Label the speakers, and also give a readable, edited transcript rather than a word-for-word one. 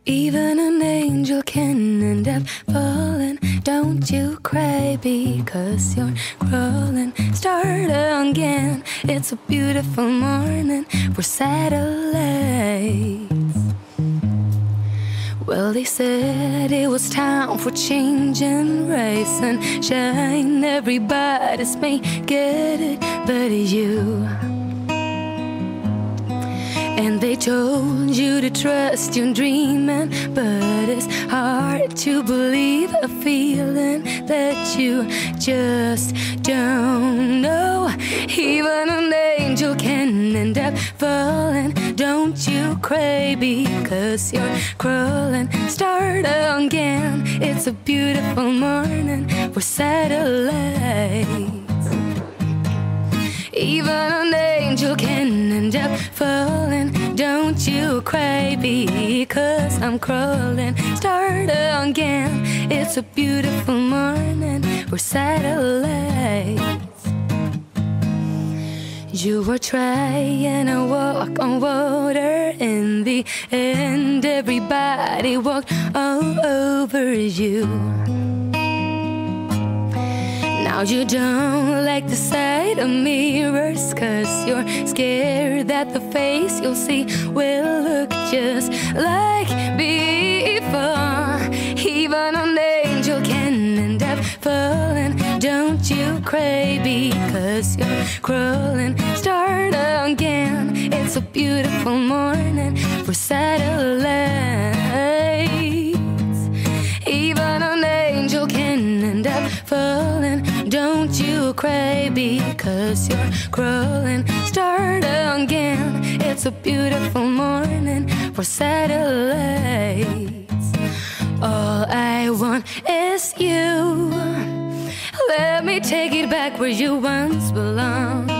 Speaker 1: Even an angel can end up falling. Don't you cry because you're crawling. Start again. It's a beautiful morning for satellites. Well, they said it was time for change and rise and shine. Everybody's may get it but you. And they told you to trust your dreaming, but it's hard to believe a feeling that you just don't know. Even an angel can end up falling. Don't you cry because you're crawling. Start again. It's a beautiful morning for satellites. Even an angel can end up falling. Don't you cry because I'm crawling. Start again. It's a beautiful morning for satellites. You were trying to walk on water. In the end, everybody walked all over you. Now you don't like the sight of mirrors, 'cause you're scared that the face you'll see will look just like before. Even an angel can end up falling. Don't you cry because you're crawling. Start again. It's a beautiful morning for satellites. Even an angel can end up falling. Don't you cry because you're crawling. Start again. It's a beautiful morning for satellites. All I want is you. Let me take it back where you once belonged.